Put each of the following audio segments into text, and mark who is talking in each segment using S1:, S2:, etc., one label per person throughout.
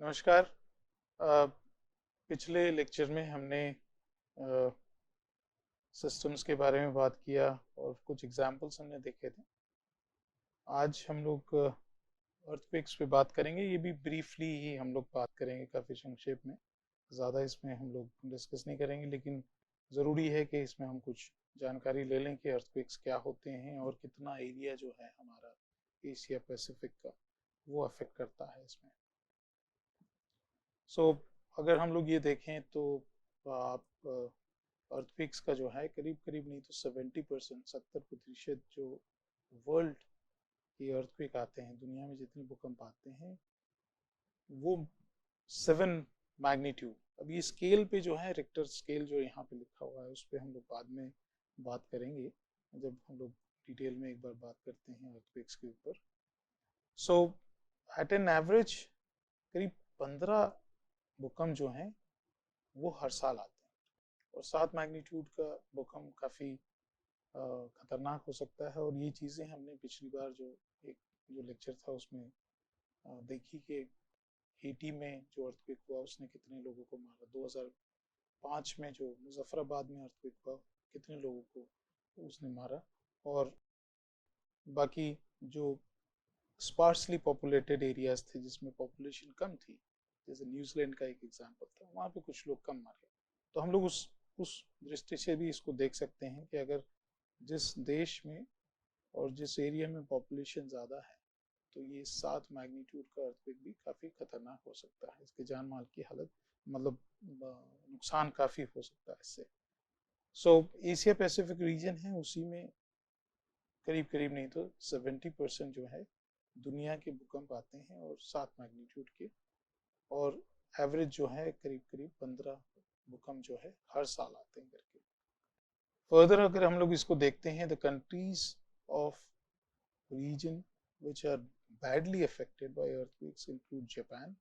S1: नमस्कार। अ, पिछले लेक्चर में हमने सिस्टम्स के बारे में बात किया और कुछ एग्जांपल्स हमने देखे थे। आज हम लोग अर्थक्वेक्स पे बात करेंगे। ये भी ब्रीफली ही हम लोग बात करेंगे, काफ़ी संक्षेप में। ज़्यादा इसमें हम लोग डिस्कस नहीं करेंगे, लेकिन ज़रूरी है कि इसमें हम कुछ जानकारी ले लें कि अर्थक्वेक्स क्या होते हैं और कितना एरिया जो है हमारा एशिया पैसिफिक का वो अफेक्ट करता है इसमें। सो अगर हम लोग ये देखें तो आप अर्थक्वेक्स का जो है करीब करीब नहीं तो 70%, 70% जो वर्ल्ड के अर्थक्वेक आते हैं, दुनिया में जितने भूकंप आते हैं, वो 7 मैग्नीट्यूड। अब ये स्केल पे जो है, रिक्टर स्केल जो यहाँ पे लिखा हुआ है, उस पर हम लोग बाद में बात करेंगे जब हम लोग डिटेल में एक बार बात करते हैं अर्थक्वेक्स के ऊपर। सो एट एन एवरेज करीब 15 भूकंप जो हैं वो हर साल आते हैं, और 7 मैग्नीट्यूड का भूकंप काफ़ी खतरनाक हो सकता है। और ये चीज़ें हमने पिछली बार जो लेक्चर था उसमें देखी कि हेटी में जो अर्थक्वेक हुआ उसने कितने लोगों को मारा, 2005 में जो मुजफ्फराबाद में अर्थक्वेक हुआ कितने लोगों को उसने मारा, और बाकी जो स्पार्सली पॉपुलेटेड एरियाज थे जिसमें पॉपुलेशन कम थी, जैसे न्यूजीलैंड का एक एग्जांपल था, वहाँ पे कुछ लोग कम मारे। तो हम लोग उस दृष्टि से भी इसको देख सकते हैं कि अगर जिस देश में और जिस एरिया में पॉपुलेशन ज़्यादा है, तो ये 7 मैग्नीट्यूड का अर्थक्वेक भी काफ़ी खतरनाक हो सकता है। इसके जान माल की हालत, मतलब नुकसान काफ़ी हो सकता है इससे। सो एशिया पैसिफिक रीजन है, उसी में करीब करीब नहीं तो 70% जो है दुनिया के भूकंप आते हैं, और 7 मैग्नीट्यूड के, और एवरेज जो है करीब करीब 15 भूकंप जो है हर साल आते हैं करके। फर्दर अगर हम लोग इसको देखते हैं, the countries of region which are badly affected by earthquakes include Japan,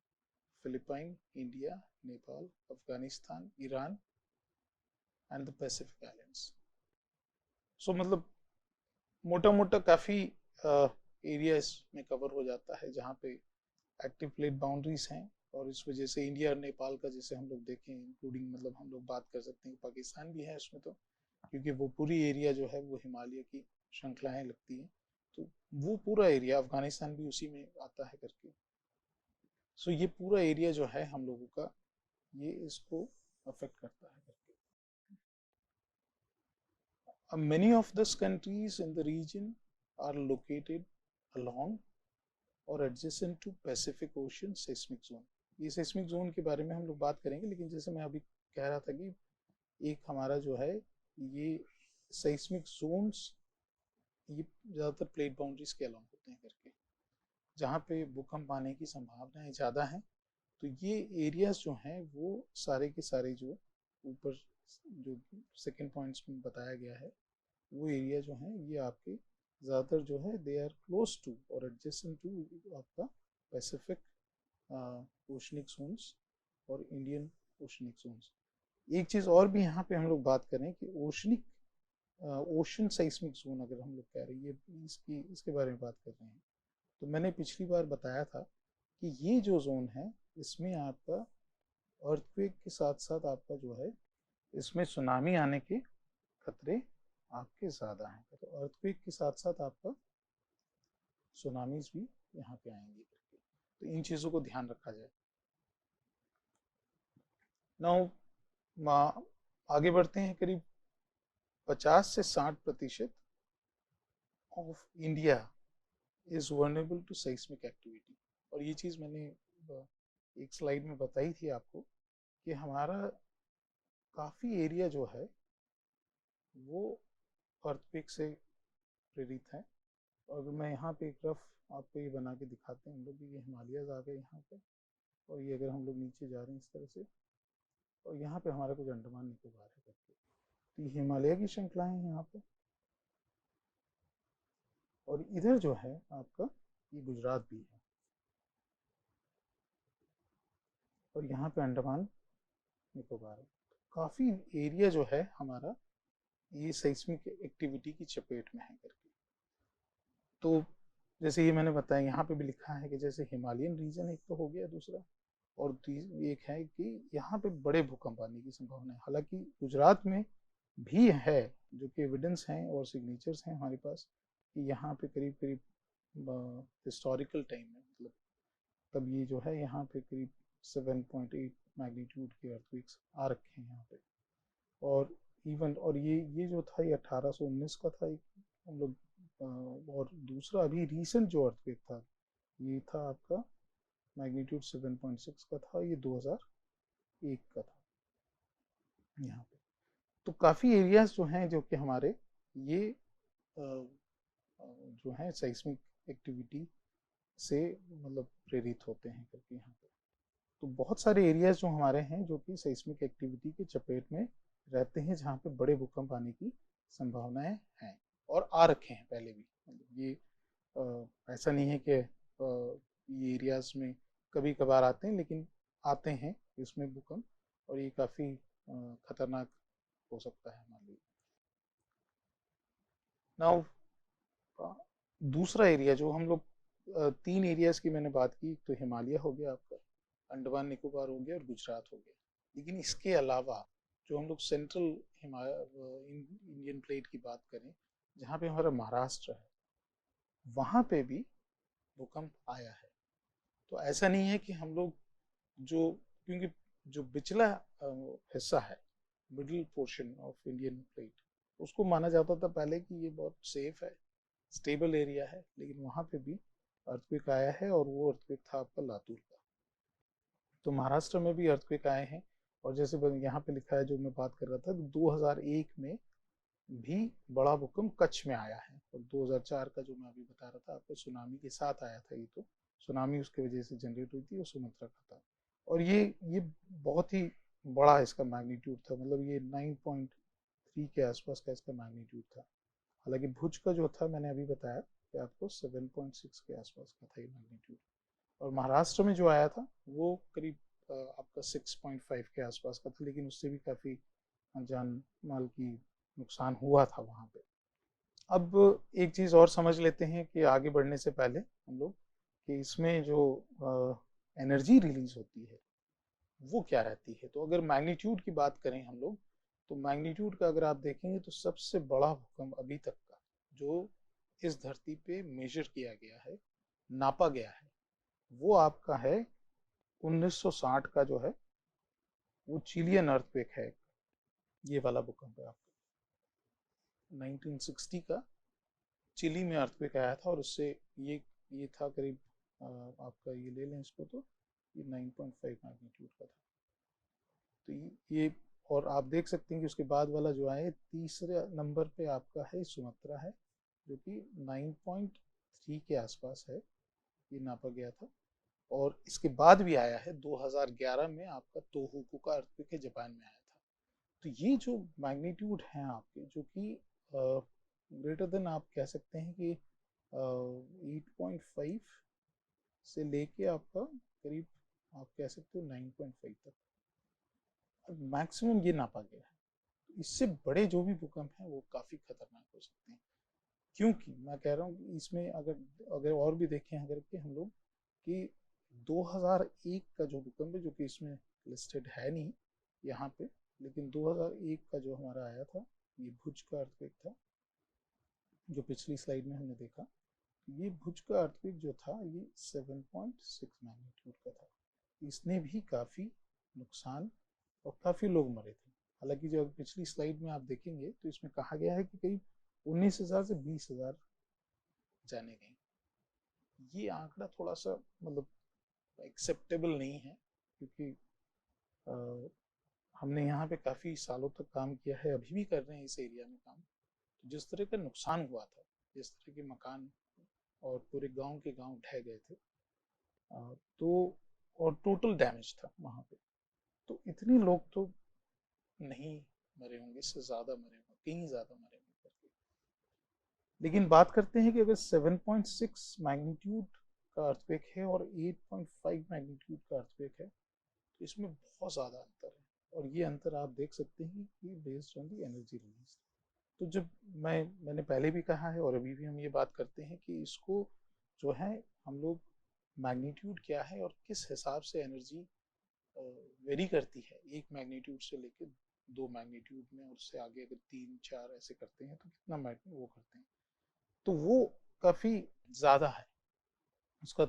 S1: Philippines, India, Nepal, Afghanistan, Iran and the Pacific Islands. So मतलब मोटा मोटा काफ़ी एरिया इसमें कवर हो जाता है जहाँ पे एक्टिव प्लेट बाउंड्रीज हैं, और इस वजह से इंडिया और नेपाल का जैसे हम लोग देखें, इंक्लूडिंग मतलब हम लोग बात कर सकते हैं पाकिस्तान भी है उसमें, तो क्योंकि वो पूरी एरिया जो है वो हिमालय की श्रृंखलाएं लगती हैं, तो वो पूरा एरिया, अफगानिस्तान भी उसी में आता है करके। सो ये पूरा एरिया जो है हम लोगों का, ये इसको अफेक्ट करता है करके। Many of these countries in the region are located along और adjacent to Pacific Ocean seismic zone। ये seismic zone के बारे में हम लोग बात करेंगे, लेकिन जैसे मैं अभी कह रहा था कि एक हमारा जो है ये seismic zones, ये ज़्यादातर प्लेट बाउंड्रीज के अलॉन्ग होते हैं करके, जहाँ पे भूकंप आने की संभावनाएं ज़्यादा हैं। तो ये एरियाज जो हैं वो सारे के सारे जो ऊपर जो सेकेंड पॉइंट्स में बताया गया है, वो एरिया जो हैं ये आपके ज़्यादातर जो है दे आर क्लोज टू और एडजेसेंट टू आपका पैसिफिक ओशनिक जोन्स और इंडियन ओशनिक जोन्स। एक चीज़ और भी यहाँ पे हम लोग बात करें कि ओशनिक ओशन साइस्मिक जोन अगर हम लोग कह रहे हैं, ये इसके बारे में बात कर रहे हैं, तो मैंने पिछली बार बताया था कि ये जो जोन है इसमें आपका अर्थक्वेक के साथ साथ आपका जो है इसमें सुनामी आने के खतरे आपके ज़्यादा हैं। तो अर्थक्वेक के साथ साथ आपका सुनामीज भी यहाँ पे आएंगे करके, तो इन चीज़ों को ध्यान रखा जाए। नाउ आगे बढ़ते हैं। करीब 50 से 60% of India is vulnerable to seismic activity. और ये चीज़ मैंने एक स्लाइड में बताई थी आपको कि हमारा काफ़ी एरिया जो है वो अर्थक्वेक से प्रेरित है। और अगर मैं यहाँ पे एक रफ आपको ये बना के दिखाते हैं हम लोग, ये हिमालयज आ गए यहाँ पे, और ये अगर हम लोग नीचे जा रहे हैं इस तरह से, और यहाँ पे हमारा कुछ अंडमान निकोबार है करके, तो ये हिमालय की श्रृंखलाएं हैं यहाँ पे, और इधर जो है आपका ये गुजरात भी है, और यहाँ पे अंडमान निकोबार है। काफ़ी एरिया जो है हमारा ये सेस्मिक एक्टिविटी की चपेट में है करके। तो जैसे ये मैंने बताया, यहाँ पे भी लिखा है कि जैसे हिमालयन रीजन एक तो हो गया, दूसरा और एक है कि यहाँ पे बड़े भूकंप आने की संभावना है। हालांकि गुजरात में भी है, जो कि एविडेंस हैं और सिग्नेचर्स हैं हमारे पास, कि यहाँ पे करीब करीब हिस्टोरिकल टाइम में, मतलब तब ये जो है यहाँ पे करीब 7.8 मैग्नीट्यूड के अर्थक्वेक्स आ रखे हैं यहाँ पे। और इवन और ये जो था ये 1819 का था एक हम लोग, और दूसरा अभी रिसेंट जो अर्थक्वेक था ये था आपका मैग्नीट्यूड 7.6 का था, ये 2001 का था यहाँ पे। तो काफ़ी एरियाज जो हैं जो कि हमारे ये जो है साइस्मिक एक्टिविटी से मतलब प्रेरित होते हैं करके यहाँ पे। तो बहुत सारे एरियाज जो हमारे हैं जो कि साइस्मिक एक्टिविटी के चपेट में रहते हैं, जहाँ पे बड़े भूकंप आने की संभावनाएं हैं और आ रखे हैं पहले भी। मतलब ये ऐसा नहीं है कि ये एरियाज में कभी कभार आते हैं, लेकिन आते हैं इसमें भूकंप, और ये काफ़ी खतरनाक हो सकता है हमारे लिए। नाउ दूसरा एरिया जो हम लोग, तीन एरियाज की मैंने बात की, तो हिमालय हो गया आपका, अंडमान निकोबार हो गया और गुजरात हो गया। लेकिन इसके अलावा जो हम लोग सेंट्रल इंडियन प्लेट की बात करें, जहाँ पे हमारा महाराष्ट्र है, वहाँ पे भी भूकंप आया है। तो ऐसा नहीं है कि हम लोग जो, क्योंकि जो पिछला हिस्सा है, middle portion of Indian plate, उसको माना जाता था पहले कि ये बहुत सेफ है, स्टेबल एरिया है, लेकिन वहाँ पे भी अर्थक्वेक आया है, और वो अर्थक्वेक था आपका लातूर का। तो महाराष्ट्र में भी अर्थक्वेक आए हैं, और जैसे यहाँ पे लिखा है जो मैं बात कर रहा था, 2001 में भी बड़ा भूकंप कच्छ में आया है, और 2004 का जो मैं अभी बता रहा था आपको सुनामी के साथ आया था, ये तो सुनामी उसके वजह से जनरेट हुई थी, वो सुमत्रा का था। और ये बहुत ही बड़ा इसका मैग्नीट्यूड था, मतलब ये 9.3 के आसपास का इसका मैग्नीट्यूड था। हालांकि भुज का जो था मैंने अभी बताया कि आपको 7.6 के आसपास का था ये मैग्नीट्यूड, और महाराष्ट्र में जो आया था वो करीब आपका 6.5 के आसपास का था, लेकिन उससे भी काफ़ी जान माल की नुकसान हुआ था वहाँ पे। अब एक चीज़ और समझ लेते हैं कि आगे बढ़ने से पहले हम लोग, कि इसमें जो एनर्जी रिलीज होती है वो क्या रहती है। तो अगर मैग्नीट्यूड की बात करें हम लोग, तो मैग्नीट्यूड का अगर आप देखेंगे तो सबसे बड़ा भूकंप अभी तक का जो इस धरती पे मेजर किया गया है, नापा गया है, वो आपका है 1960 का जो है, वो चिलियन अर्थक्वेक है। ये वाला भूकंप है आपका 1960 का, चिली में अर्थक्वेक आया था, और उससे ये था करीब आपका, ये ले लें इसको, तो ये 9.5 मैग्नीट्यूड का था। तो ये और आप देख सकते हैं कि उसके बाद वाला जो है तीसरे नंबर पे आपका है सुमत्रा है, जो कि 9.3 के आसपास है, ये नापा गया था। और इसके बाद भी आया है 2011 में आपका तोहोकू का अर्थक्वेक है, जापान में आया था। तो ये जो मैग्नीट्यूड हैं आपके, जो कि ग्रेटर देन, आप कह सकते हैं कि 8.5 से लेके आपका करीब, आप कह सकते हो 9.5 तक मैक्सिमम ये नापा गया है। इससे बड़े जो भी भूकंप हैं वो काफ़ी खतरनाक हो सकते हैं, क्योंकि मैं कह रहा हूँ कि इसमें अगर अगर और भी देखें अगर कि हम लोग, कि 2001 का जो भूकंप है, जो कि इसमें लिस्टेड है नहीं यहाँ पे, लेकिन 2001 का जो हमारा आया था, ये भुज का अर्थक्वेक था, जो पिछली स्लाइड में हमने देखा। ये भुज का अर्थक्वेक जो था ये 7.6 मैग्नीट्यूड का था। इसने भी काफ़ी नुकसान और काफ़ी लोग मरे थे। हालांकि जो पिछली स्लाइड में आप देखेंगे तो इसमें कहा गया है कि करीब 19,000 से 20,000 जाने गए। ये आंकड़ा थोड़ा सा मतलब एक्सेप्टेबल नहीं है, क्योंकि हमने यहाँ पे काफ़ी सालों तक काम किया है, अभी भी कर रहे हैं इस एरिया में काम। तो जिस तरह का नुकसान हुआ था, जिस तरह के मकान और पूरे गांव के गांव ढह गए थे, तो और टोटल डैमेज था वहाँ पे, तो इतने लोग तो नहीं मरे होंगे, इससे ज़्यादा मरे होंगे, कहीं ज़्यादा मरे होंगे करके। लेकिन बात करते हैं कि अगर 7.6 मैग्नीट्यूड का अर्थक्वेक है और 8.5 मैग्नीट्यूड का अर्थक्वेक है, तो इसमें बहुत ज़्यादा अंतर है, और ये अंतर आप देख सकते हैं कि based on the energy release. तो जब मैंने पहले भी कहा है और अभी भी हम ये बात करते हैं कि इसको जो है हम लोग मैग्नीट्यूड क्या है और किस हिसाब से एनर्जी वेरी करती है, 1 मैग्नीट्यूड से लेकर 2 मैग्नीट्यूड में, और उससे आगे अगर 3 4 ऐसे करते हैं तो कितना मैग्नीट्यूड वो करते हैं, तो वो काफी ज्यादा है उसका।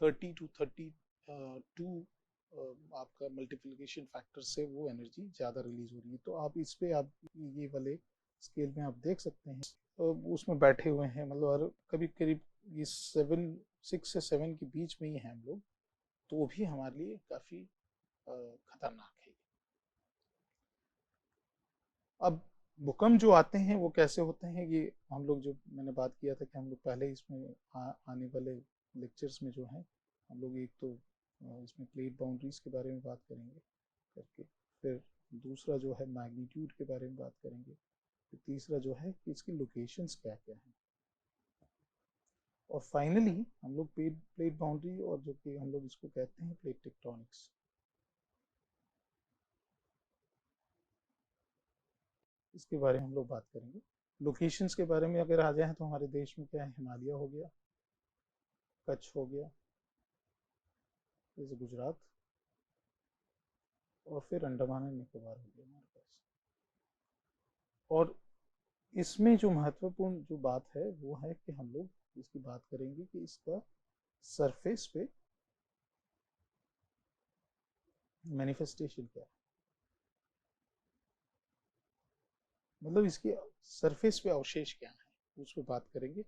S1: 30 to 32 आपका मल्टीप्लिकेशन फैक्टर से वो एनर्जी ज़्यादा रिलीज हो रही है। तो आप इस पे आप ये वाले स्केल में आप देख सकते हैं, उसमें बैठे हुए हैं, मतलब और कभी करीब ये 6 से 7 के बीच में ही हैं हम लोग, तो भी हमारे लिए काफ़ी खतरनाक है। अब भूकंप जो आते हैं वो कैसे होते हैं, ये हम लोग जो मैंने बात किया था कि हम लोग पहले इसमें आने वाले लेक्चर्स में जो है हम लोग एक तो इसमें प्लेट बाउंड्रीज के बारे में बात करेंगे करके, फिर दूसरा जो है मैग्नीट्यूड के बारे में बात करेंगे, फिर तीसरा जो है कि इसकी लोकेशंस क्या क्या हैं, और फाइनली हम लोग प्लेट बाउंड्री और जो कि हम लोग इसको कहते हैं प्लेट टेक्टोनिक्स, इसके बारे में हम लोग बात करेंगे। लोकेशंस के बारे में अगर आ जाए तो हमारे देश में क्या है, हिमालय हो गया, कच्छ हो गया, जैसे गुजरात, और फिर अंडमान एंड निकोबार हो गया हमारे पास। और इसमें जो महत्वपूर्ण जो बात है वो है कि हम लोग इसकी बात करेंगे कि इसका सरफेस पे मैनिफेस्टेशन क्या है, मतलब इसके सरफेस पे अवशेष क्या है उस पर बात करेंगे,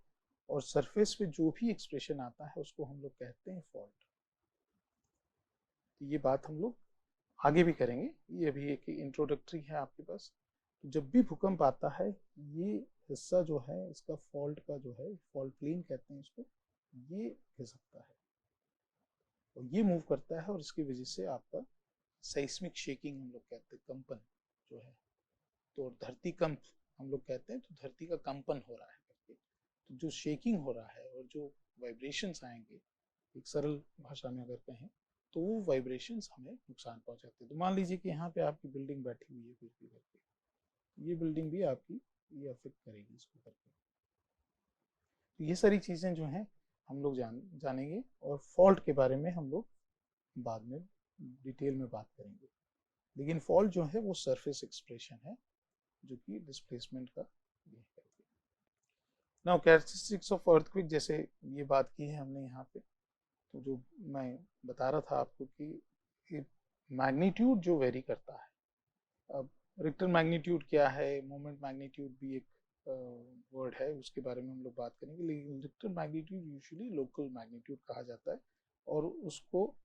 S1: और सरफेस पे जो भी एक्सप्रेशन आता है उसको हम लोग कहते हैं फॉल्ट। तो ये बात हम लोग आगे भी करेंगे, ये अभी एक इंट्रोडक्टरी है आपके पास। तो जब भी भूकंप आता है, ये हिस्सा जो है इसका फॉल्ट का जो है, फॉल्ट प्लेन कहते हैं इसको, ये खिसकता है और ये मूव करता है, और इसकी वजह से आपका सेismic शेकिंग हम लोग कहते हैं, कंपन जो है, तो धरती कंप हम लोग कहते हैं, तो धरती का कंपन हो रहा है करके, तो जो शेकिंग हो रहा है और जो वाइब्रेशंस आएंगे, एक सरल भाषा में अगर कहें तो वो वाइब्रेशंस हमें नुकसान पहुंचाते हैं। तो मान लीजिए कि यहाँ पे आपकी बिल्डिंग बैठी हुई है कुछ भी करके, ये बिल्डिंग भी आपकी ये अफेक्ट करेगी इसको करके। तो ये सारी चीज़ें जो हैं हम लोग जानेंगे, और फॉल्ट के बारे में हम लोग बाद में डिटेल में बात करेंगे। लेकिन फॉल्ट जो है वो सरफेस एक्सप्रेशन है जो कि डिस्प्लेसमेंट का ये है। नाउ कैरेक्टरिस्टिक्स ऑफ अर्थक्वेक, जैसे ये बात की है हमने यहाँ पे, तो जो मैं बता रहा था आपको कि मैग्नीट्यूड जो वेरी करता है, अब रिक्टर मैग्नीट्यूड क्या है, मोमेंट मैग्नीट्यूड भी एक वर्ड है, उसके बारे में हम लोग बात करेंगे, लेकिन Richter magnitude usually local magnitude कहा जाता है, और उसको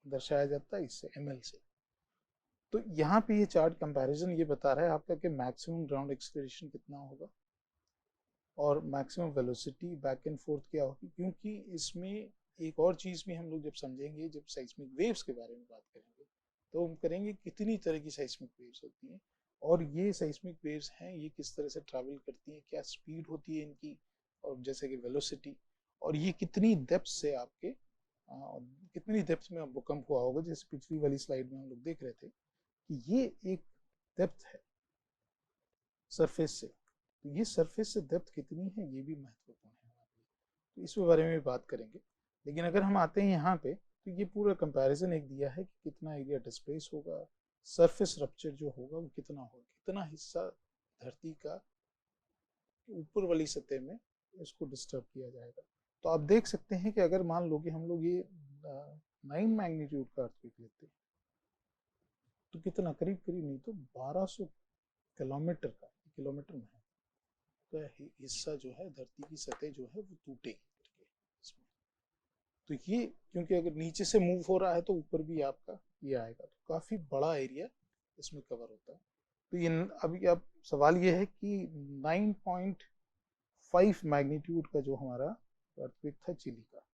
S1: दर्शाया जाता है इससे ml से। तो यहाँ पे ये चार्ट कंपैरिजन ये बता रहा है आपका कि मैक्सिमम ग्राउंड एक्सेलरेशन कितना होगा और maximum velocity back and fourth क्या होगी, क्योंकि इसमें एक और चीज़ भी हम लोग जब समझेंगे, जब साइस्मिक वेव्स के बारे में बात करेंगे, तो हम करेंगे कितनी तरह की साइस्मिक वेव्स होती हैं, और ये साइस्मिक वेव्स हैं ये किस तरह से ट्रैवल करती हैं, क्या स्पीड होती है इनकी, और जैसे कि वेलोसिटी, और ये कितनी डेप्थ से आपके कितनी डेप्थ में भूकंप हुआ होगा, जैसे पिछली वाली स्लाइड में हम लोग देख रहे थे कि ये एक डेप्थ है सरफेस से, तो ये सरफेस से डेप्थ कितनी है ये भी महत्वपूर्ण है हमारे लिए, तो इस बारे में भी बात करेंगे। लेकिन अगर हम आते हैं यहाँ पे, तो ये पूरा कंपैरिजन एक दिया है कि कितना एरिया डिस्प्लेस होगा, सरफेस रप्चर जो होगा वो कितना होगा, कितना हिस्सा धरती का ऊपर वाली सतह में इसको डिस्टर्ब किया जाएगा। तो आप देख सकते हैं कि अगर मान लो कि हम लोग ये 9 मैग्नीट्यूड का अर्थक्वेक लेते हैं, तो कितना करीब करीब नहीं तो 1200 किलोमीटर का, किलोमीटर में है, तो हिस्सा जो है धरती की सतह जो है वो टूटेगी इसमें। तो ये क्योंकि अगर नीचे से मूव हो रहा है तो ऊपर भी आपका ये आएगा, तो काफी बड़ा एरिया इसमें कवर होता है। तो ये अभी अब सवाल ये है कि 9.5 मैग्नीट्यूड का जो हमारा अर्थक्वेक था चिली का,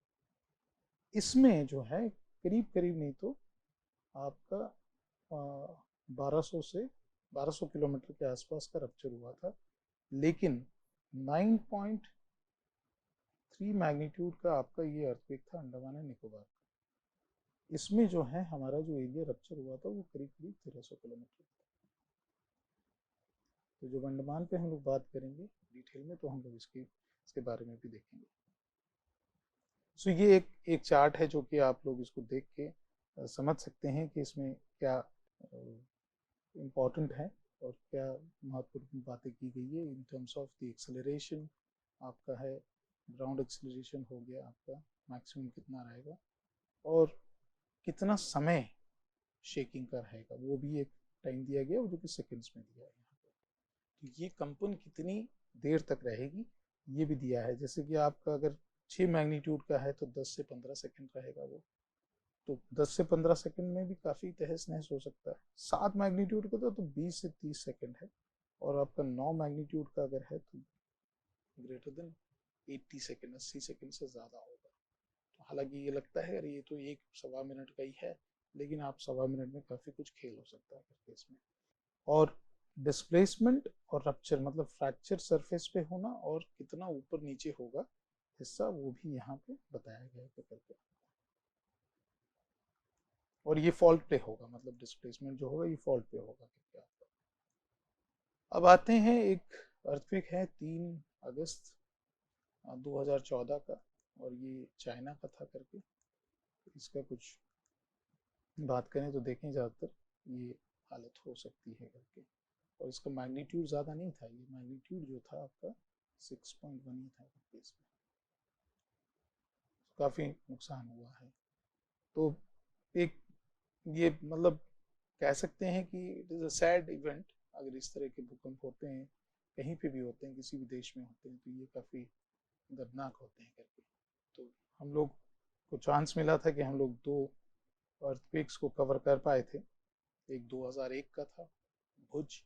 S1: इसमें जो है करीब करीब नहीं तो आपका 1200 किलोमीटर के आसपास का रप्चर हुआ था, लेकिन 9.3 मैग्नीट्यूड का आपका ये अर्थक्वेक था अंडमान एंड निकोबार का, इसमें जो है हमारा जो एरिया रप्चर हुआ था वो करीब करीब 1300 किलोमीटर था। तो जब अंडमान पे हम लोग बात करेंगे डिटेल में तो हम लोग इसके बारे में भी देखेंगे। सो ये एक चार्ट है जो कि आप लोग इसको देख के समझ सकते हैं कि इसमें क्या इम्पोर्टेंट है और क्या महत्वपूर्ण बातें की गई है in terms of the acceleration. आपका है ग्राउंड एक्सेलरेशन हो गया, आपका मैक्सिमम कितना रहेगा और कितना समय शेकिंग का रहेगा, वो भी एक टाइम दिया गया जो कि सेकंड्स में दिया है यहाँ पे। तो ये कंपन कितनी देर तक रहेगी ये भी दिया है। जैसे कि आपका अगर 6 मैग्नीट्यूड का है तो 10 से 15 सेकंड रहेगा वो, तो 10 से 15 सेकंड में भी काफ़ी तहस नहस हो सकता है। 7 मैग्नीट्यूड का तो 20 से 30 सेकंड है, और आपका 9 मैग्नीट्यूड का अगर है तो ग्रेटर देन 80 सेकंड, 80 सेकंड से ज़्यादा होगा। तो हालांकि ये लगता है अरे ये तो एक सवा मिनट का ही है, लेकिन आप सवा मिनट में काफ़ी कुछ खेल हो सकता है करके इसमें। और डिस्प्लेसमेंट और रप्चर मतलब फ्रैक्चर सरफेस पे होना और कितना ऊपर नीचे होगा हिस्सा, वो भी यहाँ पे बताया गया है करके। और ये फॉल्ट पे होगा, मतलब डिस्प्लेसमेंट जो होगा ये फॉल्ट पे होगा करके आपका। अब आते हैं, एक अर्थक्वेक है 3 अगस्त 2014 का, और ये चाइना का था करके। इसका कुछ बात करें तो देखें ज़्यादातर ये हालत हो सकती है करके। और इसका मैग्नीट्यूड ज़्यादा नहीं था, ये मैग्नीट्यूड जो था आपका 6.1 ही था करके इसमें। काफ़ी नुकसान हुआ है। तो एक ये मतलब कह सकते हैं कि it is a sad event. अगर इस तरह के भूकंप होते हैं, कहीं पे भी होते हैं, किसी भी देश में होते हैं, तो ये काफ़ी दर्दनाक होते हैं करके। तो हम लोग को चांस मिला था कि हम लोग 2 अर्थक्वेक्स को कवर कर पाए थे। एक 2001 का था भुज,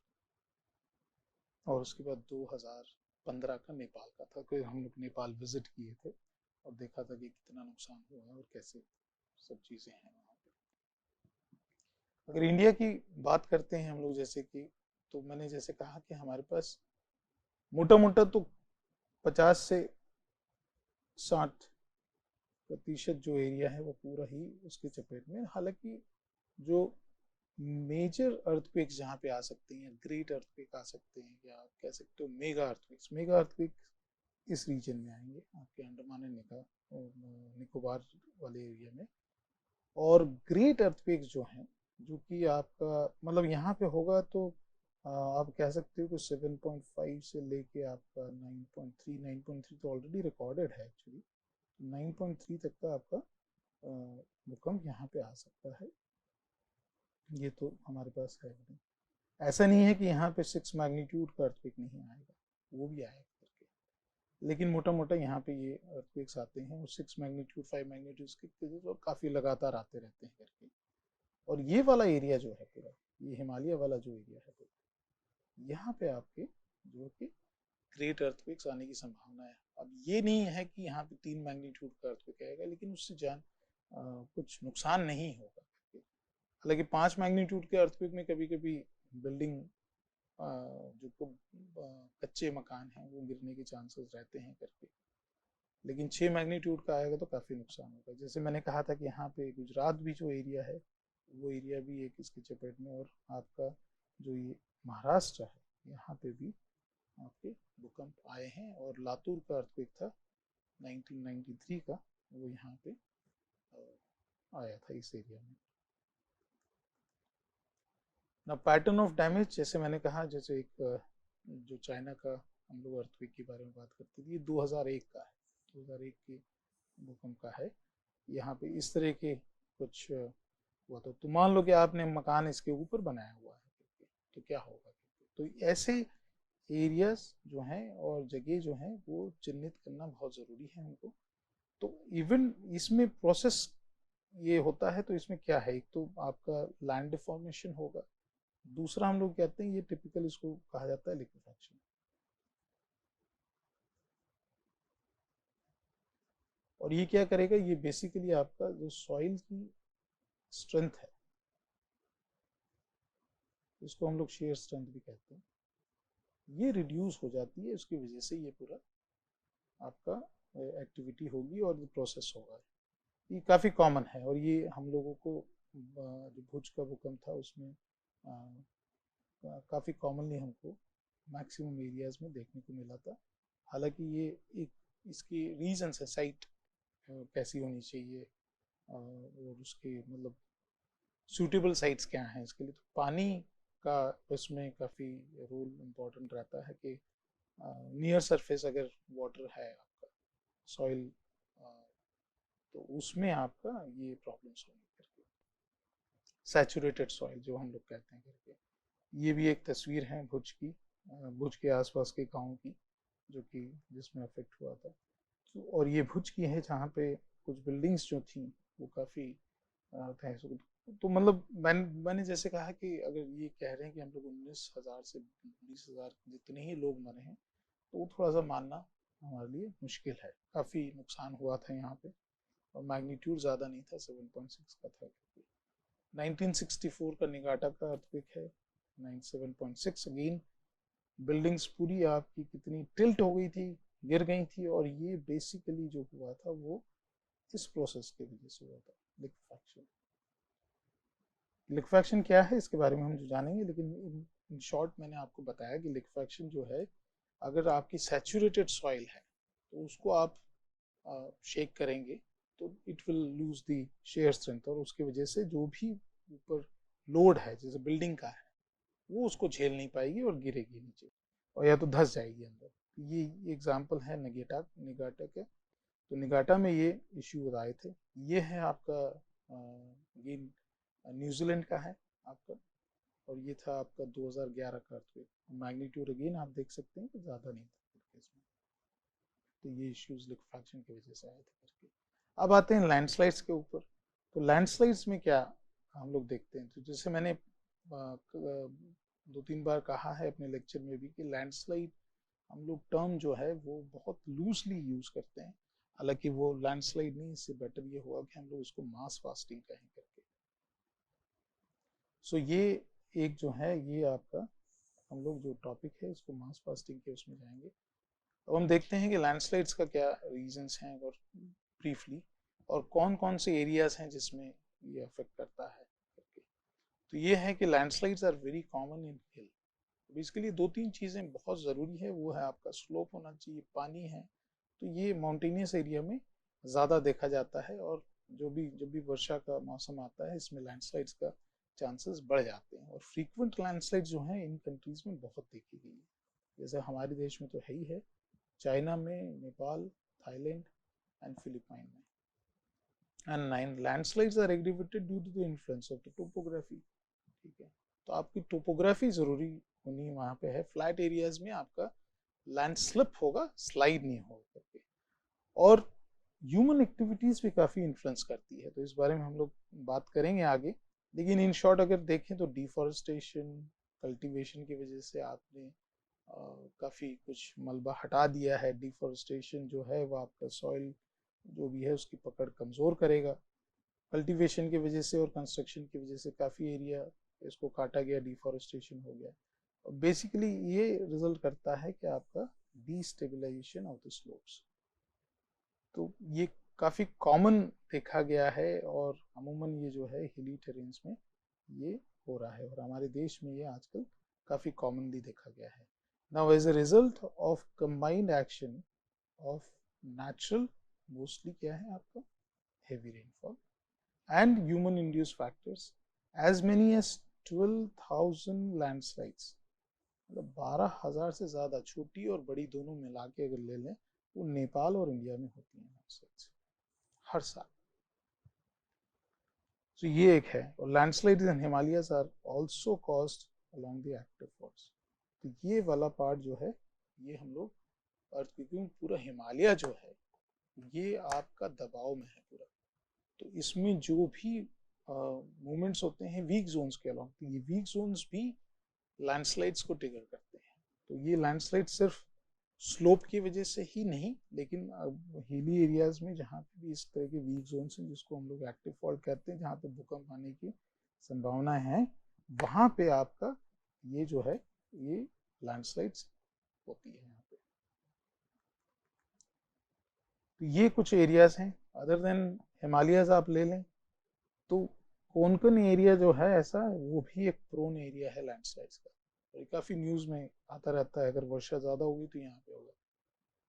S1: और उसके बाद 2015 का नेपाल का था, क्योंकि हम लोग नेपाल विजिट किए थे और देखा था कि कितना नुकसान हुआ है और कैसे सब चीज़ें हैं वहाँ पे। अगर इंडिया की बात करते हैं हम लोग, जैसे कि तो मैंने जैसे कहा कि हमारे पास मोटा मोटा तो 50 से 60% जो एरिया है वो पूरा ही उसके चपेट में। हालांकि जो मेजर अर्थक्वेक्स जहाँ पे आ सकते हैं, ग्रेट अर्थक्वेक आ सकते हैं, या आप कह सकते हो मेगा अर्थक्वेक्स, मेगा अर्थक्वेक इस रीजन में आएंगे आपके अंडमान एंड निकोबार वाले एरिया में। और ग्रेट अर्थक्वेक्स जो हैं, जो कि आपका मतलब यहाँ पे होगा तो आप कह सकते हो कि 7.5 से लेके आपका 9.3, 9.3 तो ऑलरेडी रिकॉर्डेड है एक्चुअली, 9.3 तक का आपका भूकंप यहाँ पे आ सकता है। ये तो हमारे पास है। ऐसा नहीं है कि यहाँ पे 6 मैग्नीट्यूड का अर्थक्वेक नहीं आएगा, वो भी आएगा करके। लेकिन मोटा मोटा यहाँ पे ये अर्थक्वेक्स आते हैं, और 6 मैग्नीट्यूड 5 मैग्नीट्यूड के तो काफ़ी लगातार आते रहते हैं करके। और ये वाला एरिया जो है पूरा, ये हिमालय वाला जो एरिया है, यहाँ पे आपके जो कि ग्रेट अर्थक्वेक्स आने की संभावना है। अब ये नहीं है कि यहाँ पे 3 मैग्नीट्यूड का अर्थक्वेक आएगा, लेकिन उससे कुछ नुकसान नहीं होगा। हालांकि 5 मैग्नीट्यूड के अर्थक्वेक में कभी कभी बिल्डिंग जो कच्चे मकान हैं वो गिरने के चांसेस रहते हैं करके। लेकिन 6 मैग्नीट्यूड का आएगा तो काफ़ी नुकसान होगा। जैसे मैंने कहा था कि यहाँ पे गुजरात भी जो एरिया है, वो एरिया भी एक इसके चपेट में, और आपका जो ये महाराष्ट्र है यहाँ पे भी आपके भूकंप आए हैं। और लातूर का अर्थक्वेक था 1993 का, वो यहाँ पे आया था इस एरिया में। ना पैटर्न ऑफ डैमेज, जैसे मैंने कहा, जैसे एक जो चाइना का हम लोग अर्थक्वेक के बारे में बात करते थे, ये 2001 का है, 2001 के भूकंप का है। यहाँ पे इस तरह के कुछ हुआ तो मान लो कि आपने मकान इसके ऊपर बनाया हुआ है, तो क्या होगा। तो ऐसे एरियाज जो हैं और जगह जो हैं वो चिन्हित करना बहुत ज़रूरी है हमको। तो इवन इसमें प्रोसेस ये होता है, तो इसमें क्या है, एक तो आपका लैंड डिफॉर्मेशन होगा, दूसरा हम लोग कहते हैं ये टिपिकल इसको कहा जाता है लिक्विफेक्शन। और ये क्या करेगा, ये बेसिकली आपका जो सॉइल की स्ट्रेंथ है, इसको हम लोग शेयर स्ट्रेंथ भी कहते हैं, ये रिड्यूस हो जाती है। उसकी वजह से ये पूरा आपका एक्टिविटी होगी और प्रोसेस होगा। ये काफ़ी कॉमन है, और ये हम लोगों को जो भुज का भूकंप था उसमें काफ़ी कॉमनली हमको मैक्सिमम एरियाज में देखने को मिला था। हालांकि ये एक इसकी रीजंस है, साइट कैसी होनी चाहिए और उसके मतलब सूटेबल साइट्स क्या हैं इसके लिए, तो पानी का इसमें काफ़ी रोल इम्पोर्टेंट रहता है कि नियर सरफेस अगर वाटर है आपका सॉइल, तो उसमें आपका ये प्रॉब्लम्स होंगी करके, सैचुरेटेड सॉइल जो हम लोग कहते हैं करके। ये भी एक तस्वीर है भुज की, भुज के आसपास के गाँव की, जो कि जिसमें अफेक्ट हुआ था। तो और ये भुज की है जहाँ पे कुछ बिल्डिंग्स जो थी वो काफ़ी तहस, तो मतलब मैंने जैसे कहा कि अगर ये कह रहे हैं कि हम लोग 19,000 से 20,000 जितने ही लोग मरे हैं, तो वो थोड़ा सा मानना हमारे लिए मुश्किल है। काफ़ी नुकसान हुआ था यहाँ पे, और मैग्नीट्यूड ज़्यादा नहीं था, 7.6 का था। 1964 का निगाटा का अर्थक्वेक है, 97.6 अगेन। बिल्डिंग्स पूरी आपकी कितनी टिल्ट हो गई थी, गिर गई थी, और ये बेसिकली जो हुआ था वो इस प्रोसेस के वजह से हुआ था, लिक्विफैक्शन। लिक्विफैक्शन क्या है इसके बारे में हम जो जानेंगे, लेकिन इन शॉर्ट मैंने आपको बताया कि लिक्विफैक्शन जो है, अगर आपकी सैचुरेटेड सॉइल है तो उसको आप शेक करेंगे तो it will lose the shear strength, और उसकी वजह से जो भी ऊपर लोड है जैसे बिल्डिंग का है वो उसको झेल नहीं पाएगी और गिरेगी नीचे, और या तो धंस जाएगी अंदर। ये एग्जाम्पल है निगाटा के। तो निगाटा में ये इश्यू आए थे। ये है आपका ये न्यूजीलैंड का है आपका, और ये था आपका 2011 का अर्थक्वेक। मैग्नीट्यूड अगेन आप देख सकते हैं कि ज़्यादा नहीं था इसमें। तो ये इश्यूज लिक्विफैक्शन की वजह से आए थे करके। अब आते हैं लैंडस्लाइड्स के ऊपर। तो लैंडस्लाइड्स में क्या हम लोग देखते हैं, तो जैसे मैंने 2-3 बार कहा है अपने लेक्चर में भी कि लैंडस्लाइड हम लोग टर्म जो है वो बहुत लूजली यूज करते हैं। हालांकि वो लैंडस्लाइड नहीं, इससे बेटर ये हुआ कि हम लोग इसको मास फास्टिंग कहें करके। सो ये एक जो है ये आपका हम लोग जो टॉपिक है इसको मास फास्टिंग के उसमें जाएंगे। अब हम देखते हैं कि लैंडस्लाइड्स का क्या रीजंस हैं, और ब्रीफली, और कौन कौन से एरियाज हैं जिसमें ये अफेक्ट करता है करके। तो ये है कि landslides are very common in hill. इसके लिए 2-3 चीज़ें बहुत ज़रूरी है, वो है आपका स्लोप होना चाहिए, पानी है, तो ये माउंटेनियस एरिया में ज़्यादा देखा जाता है, और जब भी वर्षा का मौसम आता है इसमें लैंडस्लाइड्स का चांसेस बढ़ जाते हैं। और फ्रीक्वेंट लैंडस्लाइड जो हैं इन कंट्रीज में बहुत देखी गई है, जैसे हमारे देश में तो है ही है, चाइना में, नेपाल, थाईलैंड एंड फिलीपाइन में। And landslides are activated due to the influence of the topography. ठीक है, तो आपकी टोपोग्राफी जरूरी होनी वहां पे है। फ्लैट एरियाज में आपका लैंड स्लिप होगा, स्लाइड नहीं होगा करके। और ह्यूमन एक्टिविटीज भी काफी इन्फ्लुएंस करती है, तो इस बारे में हम लोग बात करेंगे आगे। लेकिन इन शॉर्ट अगर देखें तो डिफॉरेस्टेशन, कल्टीवेशन की वजह से आपने काफी कुछ मलबा हटा दिया है। डिफॉरेस्टेशन जो है वो आपका सॉइल जो भी है उसकी पकड़ कमजोर करेगा। कल्टीवेशन की वजह से और कंस्ट्रक्शन की वजह से काफ़ी एरिया इसको काटा गया, डिफॉरेस्टेशन हो गया, और बेसिकली ये रिजल्ट करता है कि आपका डीस्टेबलाइजेशन ऑफ द स्लोप्स। तो ये काफ़ी कॉमन देखा गया है, और अमूमन ये जो है हिली टेरेन्स में ये हो रहा है, और हमारे देश में ये आजकल काफ़ी कॉमनली देखा गया है। Now as a result of combined action of natural, mostly क्या है आपका heavy rainfall and human induced factors, as many as 12,000 landslides, मतलब 12,000 से ज्यादा छोटी और बड़ी दोनों मिला के अगर ले लें वो नेपाल और इंडिया में होती हैं लैंडस्लाइड्स हर साल। तो ये एक है। और landslides in Himalayas are also caused along the active faults. तो ये वाला पार्ट जो है ये हम लोग क्योंकि पूरा हिमालय जो है ये आपका दबाव में है पूरा, तो इसमें जो भी मूवमेंट्स होते हैं वीक जोन्स के अलावा, तो ये वीक जोन्स भी लैंडस्लाइड्स को ट्रिगर करते हैं। तो ये लैंडस्लाइड सिर्फ स्लोप की वजह से ही नहीं, लेकिन हिली एरियाज में जहाँ पे भी इस तरह के वीक जोन्स हैं जिसको हम लोग एक्टिव फॉल्ट कहते हैं, जहाँ पे भूकंप आने की संभावना है, वहाँ पे आपका ये जो है ये लैंडस्लाइड्स होती है यहाँ पे। तो ये कुछ एरियाज हैं। अदर देन हिमालयस आप ले लें तो कोंकण एरिया जो है ऐसा, वो भी एक प्रोन एरिया है लैंडस्लाइड्स का, और काफी न्यूज में आता रहता है, अगर वर्षा ज्यादा होगी तो यहाँ पे होगा।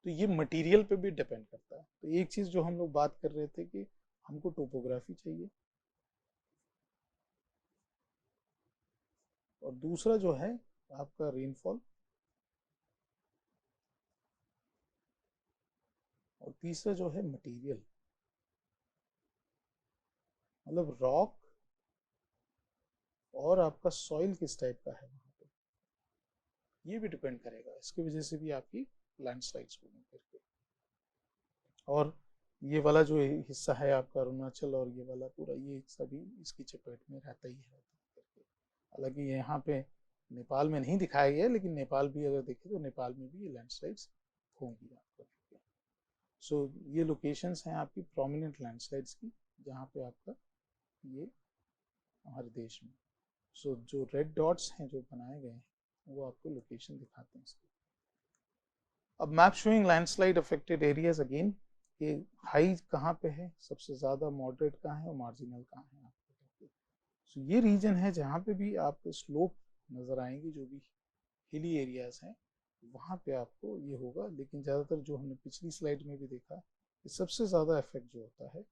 S1: तो ये मटेरियल पे भी डिपेंड करता है। तो एक चीज जो हम लोग बात कर रहे थे कि हमको टोपोग्राफी चाहिए, और दूसरा जो है आपका रेनफॉल, और तीसरा जो है मटेरियल, मतलब रॉक और आपका सॉइल किस टाइप का है वहाँ पे, ये भी डिपेंड करेगा। इसकी वजह से भी आपकी लैंडस्लाइड्स होंगी करके। और ये वाला जो हिस्सा है आपका अरुणाचल, और ये वाला पूरा ये हिस्सा भी इसकी चपेट में रहता ही है करके। हालांकि यहाँ पे नेपाल में नहीं दिखाया गया, लेकिन नेपाल भी अगर देखें तो नेपाल में भी ये लैंडस्लाइड्स होंगी आपको। सो ये लोकेशंस हैं आपकी प्रोमिनेंट लैंडस्लाइड्स की, जहाँ पे आपका ये हमारे देश में। सो जो रेड डॉट्स हैं जो बनाए गए हैं वो आपको लोकेशन दिखाते हैं इसकी। अब map showing landslide affected areas again, ये हाई कहाँ पे है, सबसे ज़्यादा मॉडरेट कहाँ है और मार्जिनल कहाँ है आपको। सो ये रीजन है जहाँ पे भी आपको स्लोप नज़र आएंगी, जो भी हिली एरियाज हैं वहाँ पे आपको ये होगा। लेकिन ज़्यादातर जो हमने पिछली स्लाइड में भी देखा कि सबसे ज़्यादा इफेक्ट जो होता है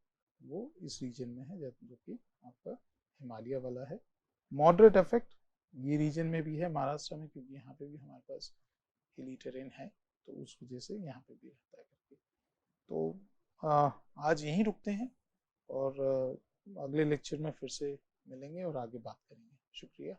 S1: वो इस रीजन में है, जो कि आपका हिमालय वाला है। मॉडरेट इफेक्ट ये रीजन में भी है, महाराष्ट्र में, क्योंकि यहाँ पे भी हमारे पास हिली टेरेन है, तो उस वजह से यहाँ पे भी रहता है करके। तो आज यहीं रुकते हैं, और अगले लेक्चर में फिर से मिलेंगे और आगे बात करेंगे। शुक्रिया।